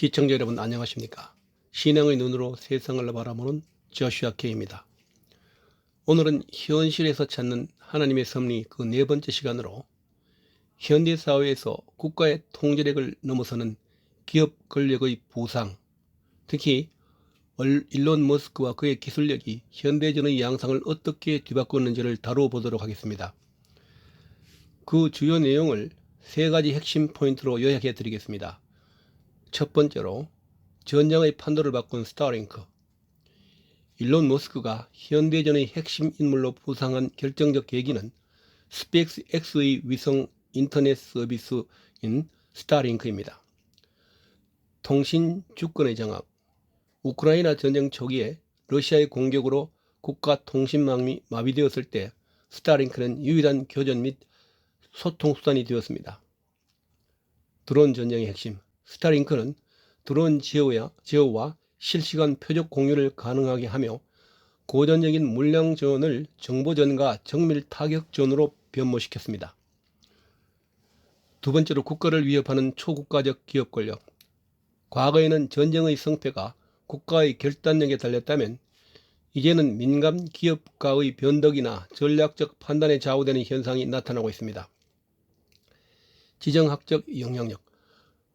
시청자 여러분 안녕하십니까? 신앙의 눈으로 세상을 바라보는 조슈아 K입니다. 오늘은 현실에서 찾는 하나님의 섭리 그 네 번째 시간으로 현대사회에서 국가의 통제력을 넘어서는 기업 권력의 부상, 특히 일론 머스크와 그의 기술력이 현대전의 양상을 어떻게 뒤바꾸는지를 다뤄보도록 하겠습니다. 그 주요 내용을 세 가지 핵심 포인트로 요약해 드리겠습니다. 첫 번째로 전장의 판도를 바꾼 스타링크. 일론 머스크가 현대전의 핵심 인물로 부상한 결정적 계기는 스페이스X의 위성 인터넷 서비스인 스타링크입니다. 통신 주권의 장악. 우크라이나 전쟁 초기에 러시아의 공격으로 국가 통신망이 마비되었을 때 스타링크는 유일한 교전 및 소통 수단이 되었습니다. 드론 전쟁의 핵심. 스타링크는 드론 제어와 실시간 표적 공유를 가능하게 하며 고전적인 물량전을 정보전과 정밀 타격전으로 변모시켰습니다. 두 번째로 국가를 위협하는 초국가적 기업 권력. 과거에는 전쟁의 성패가 국가의 결단력에 달렸다면 이제는 민간 기업가의 변덕이나 전략적 판단에 좌우되는 현상이 나타나고 있습니다. 지정학적 영향력.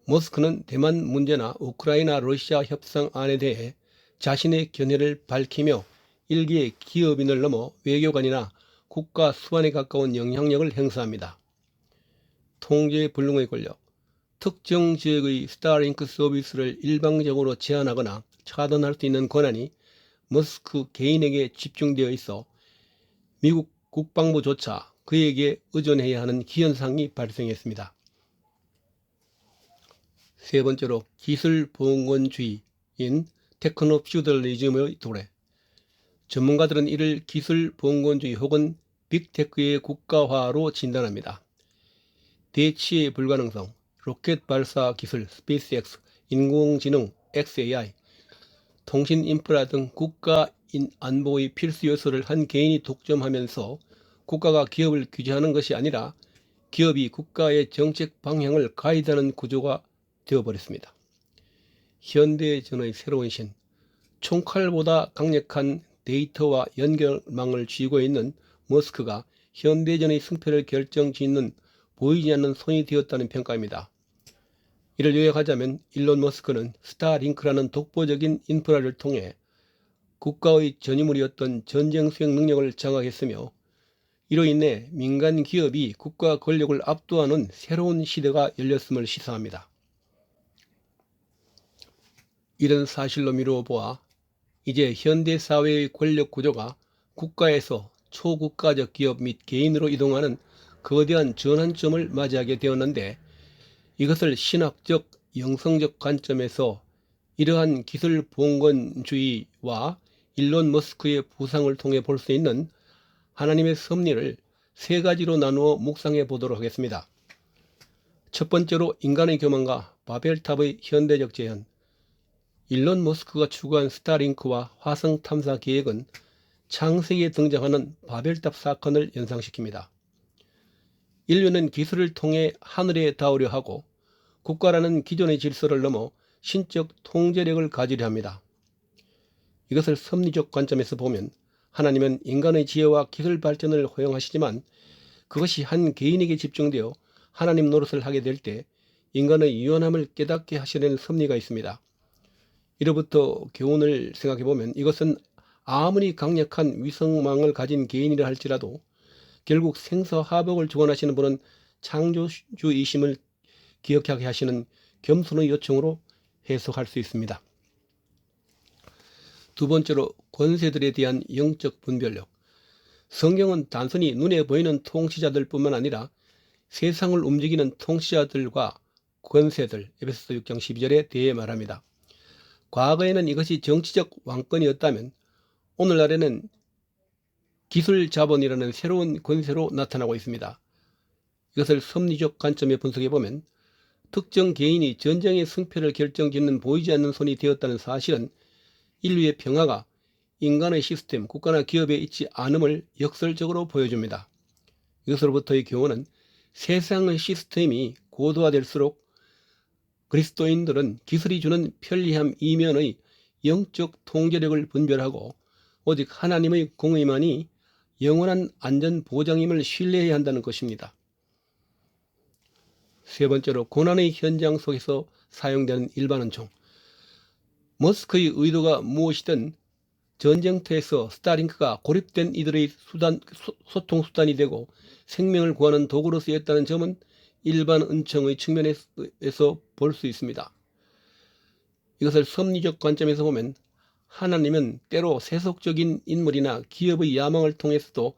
머스크는 대만 문제나 우크라이나 러시아 협상안에 대해 자신의 견해를 밝히며 일개의 기업인을 넘어 외교관이나 국가 수반에 가까운 영향력을 행사합니다. 통제불능의 권력. 특정 지역의 스타링크 서비스를 일방적으로 제한하거나 차단할 수 있는 권한이 머스크 개인에게 집중되어 있어 미국 국방부조차 그에게 의존해야 하는 기현상이 발생했습니다. 세 번째로 기술봉건주의인 테크노퓨더리즘의 도래. 전문가들은 이를 기술봉건주의 혹은 빅테크의 국가화로 진단합니다. 대치의 불가능성, 로켓 발사 기술, 스페이스X, 인공지능, XAI, 통신 인프라 등 국가 안보의 필수 요소를 한 개인이 독점하면서 국가가 기업을 규제하는 것이 아니라 기업이 국가의 정책 방향을 가이드하는 구조가 되어버렸습니다. 현대전의 새로운 신. 총칼보다 강력한 데이터와 연결망을 쥐고 있는 머스크가 현대전의 승패를 결정짓는 보이지 않는 손이 되었다는 평가입니다. 이를 요약하자면 일론 머스크는 스타링크라는 독보적인 인프라를 통해 국가의 전유물이었던 전쟁 수행 능력을 장악했으며 이로 인해 민간 기업이 국가 권력을 압도하는 새로운 시대가 열렸음을 시사합니다. 이런 사실로 미루어 보아 이제 현대사회의 권력 구조가 국가에서 초국가적 기업 및 개인으로 이동하는 거대한 전환점을 맞이하게 되었는데 이것을 신학적, 영성적 관점에서 이러한 기술봉건주의와 일론 머스크의 부상을 통해 볼 수 있는 하나님의 섭리를 세 가지로 나누어 묵상해 보도록 하겠습니다. 첫 번째로 인간의 교만과 바벨탑의 현대적 재현. 일론 머스크가 추구한 스타링크와 화성 탐사 계획은 창세기에 등장하는 바벨탑 사건을 연상시킵니다. 인류는 기술을 통해 하늘에 닿으려 하고 국가라는 기존의 질서를 넘어 신적 통제력을 가지려 합니다. 이것을 섭리적 관점에서 보면 하나님은 인간의 지혜와 기술 발전을 허용하시지만 그것이 한 개인에게 집중되어 하나님 노릇을 하게 될 때 인간의 유연함을 깨닫게 하시려는 섭리가 있습니다. 이로부터 교훈을 생각해 보면 이것은 아무리 강력한 위성망을 가진 개인이라 할지라도 결국 생사화복을 주관하시는 분은 창조주이심을 기억하게 하시는 겸손의 요청으로 해석할 수 있습니다. 두 번째로 권세들에 대한 영적 분별력. 성경은 단순히 눈에 보이는 통치자들 뿐만 아니라 세상을 움직이는 통치자들과 권세들, 에베소서 6장 12절에 대해 말합니다. 과거에는 이것이 정치적 왕권이었다면 오늘날에는 기술 자본이라는 새로운 권세로 나타나고 있습니다. 이것을 섭리적 관점에 분석해 보면 특정 개인이 전쟁의 승패를 결정짓는 보이지 않는 손이 되었다는 사실은 인류의 평화가 인간의 시스템, 국가나 기업에 있지 않음을 역설적으로 보여줍니다. 이것으로부터의 교훈은 세상의 시스템이 고도화될수록 그리스도인들은 기술이 주는 편리함 이면의 영적 통제력을 분별하고 오직 하나님의 공의만이 영원한 안전 보장임을 신뢰해야 한다는 것입니다. 세 번째로, 고난의 현장 속에서 사용되는 일반은총. 머스크의 의도가 무엇이든 전쟁터에서 스타링크가 고립된 이들의 소통 수단이 되고 생명을 구하는 도구로 쓰였다는 점은 일반 은총의 측면에서 볼 수 있습니다. 이것을 섭리적 관점에서 보면 하나님은 때로 세속적인 인물이나 기업의 야망을 통해서도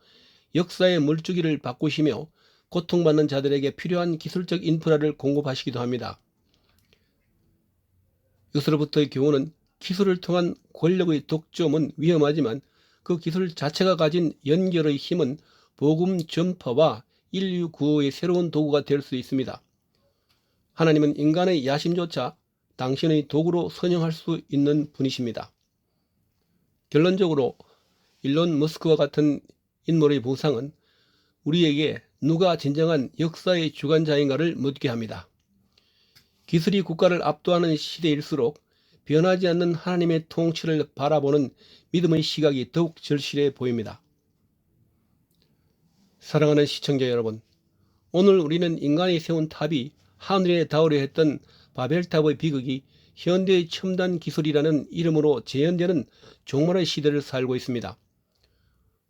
역사의 물주기를 바꾸시며 고통받는 자들에게 필요한 기술적 인프라를 공급하시기도 합니다. 이것으로부터의 교훈은 기술을 통한 권력의 독점은 위험하지만 그 기술 자체가 가진 연결의 힘은 복음 전파와 인류 구호의 새로운 도구가 될 수 있습니다. 하나님은 인간의 야심조차 당신의 도구로 선용할 수 있는 분이십니다. 결론적으로 일론 머스크와 같은 인물의 부상은 우리에게 누가 진정한 역사의 주관자인가를 묻게 합니다. 기술이 국가를 압도하는 시대일수록 변하지 않는 하나님의 통치를 바라보는 믿음의 시각이 더욱 절실해 보입니다. 사랑하는 시청자 여러분, 오늘 우리는 인간이 세운 탑이 하늘에 닿으려 했던 바벨탑의 비극이 현대의 첨단 기술이라는 이름으로 재현되는 종말의 시대를 살고 있습니다.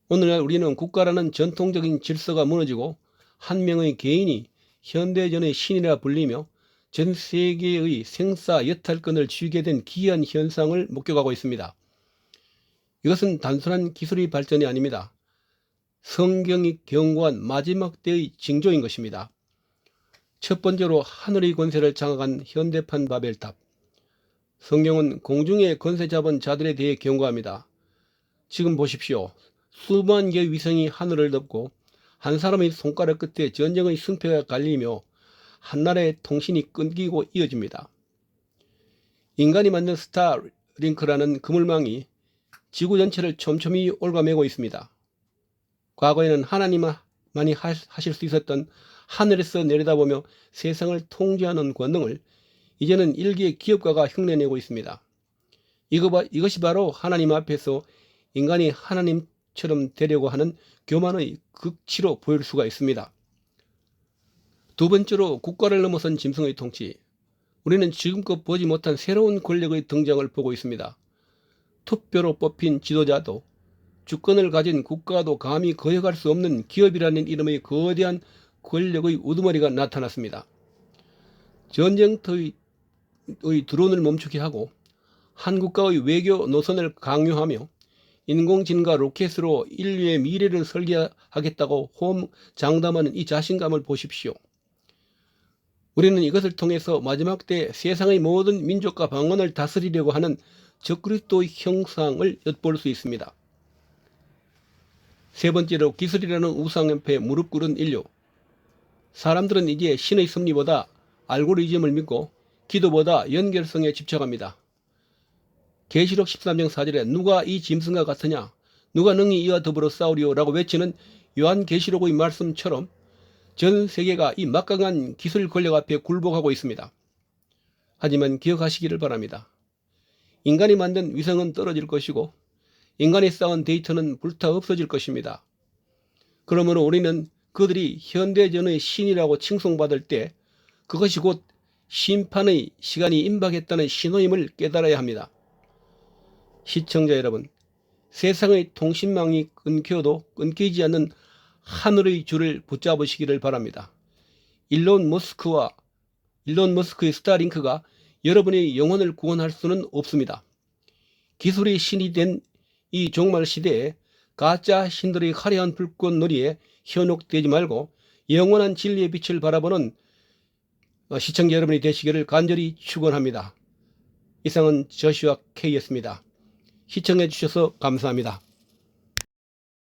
오늘날 우리는 국가라는 전통적인 질서가 무너지고 한 명의 개인이 현대전의 신이라 불리며 전 세계의 생사 여탈권을 쥐게 된 기이한 현상을 목격하고 있습니다. 이것은 단순한 기술의 발전이 아닙니다. 성경이 경고한 마지막 때의 징조인 것입니다. 첫 번째로 하늘의 권세를 장악한 현대판 바벨탑. 성경은 공중의 권세 잡은 자들에 대해 경고합니다. 지금 보십시오. 수만 개의 위성이 하늘을 덮고 한 사람의 손가락 끝에 전쟁의 승패가 갈리며 한나라의 통신이 끊기고 이어집니다. 인간이 만든 스타링크라는 그물망이 지구 전체를 촘촘히 옭아매고 있습니다. 과거에는 하나님만이 하실 수 있었던 하늘에서 내려다보며 세상을 통제하는 권능을 이제는 일개 기업가가 흉내내고 있습니다. 이것이 바로 하나님 앞에서 인간이 하나님처럼 되려고 하는 교만의 극치로 보일 수가 있습니다. 두 번째로, 국가를 넘어선 짐승의 통치. 우리는 지금껏 보지 못한 새로운 권력의 등장을 보고 있습니다. 투표로 뽑힌 지도자도 주권을 가진 국가도 감히 거역할 수 없는 기업이라는 이름의 거대한 권력의 우두머리가 나타났습니다. 전쟁터의 드론을 멈추게 하고 한 국가의 외교 노선을 강요하며 인공지능과 로켓으로 인류의 미래를 설계하겠다고 호언장담하는 이 자신감을 보십시오. 우리는 이것을 통해서 마지막 때 세상의 모든 민족과 방언을 다스리려고 하는 적그리스도의 형상을 엿볼 수 있습니다. 세 번째로, 기술이라는 우상 옆에 무릎 꿇은 인류. 사람들은 이제 신의 섭리보다 알고리즘을 믿고 기도보다 연결성에 집착합니다. 계시록 13장 4절에 누가 이 짐승과 같으냐, 누가 능히 이와 더불어 싸우리요 라고 외치는 요한계시록의 말씀처럼 전 세계가 이 막강한 기술 권력 앞에 굴복하고 있습니다. 하지만 기억하시기를 바랍니다. 인간이 만든 위성은 떨어질 것이고 인간이 쌓은 데이터는 불타 없어질 것입니다. 그러므로 우리는 그들이 현대전의 신이라고 칭송받을 때 그것이 곧 심판의 시간이 임박했다는 신호임을 깨달아야 합니다. 시청자 여러분, 세상의 통신망이 끊겨도 끊기지 않는 하늘의 줄을 붙잡으시기를 바랍니다. 일론 머스크의 스타링크가 여러분의 영혼을 구원할 수는 없습니다. 기술이 신이 된 이 종말 시대에 가짜 신들의 화려한 불꽃놀이에 현혹되지 말고 영원한 진리의 빛을 바라보는 시청자 여러분이 되시기를 간절히 축원합니다. 이상은 저슈아 K였습니다. 시청해 주셔서 감사합니다.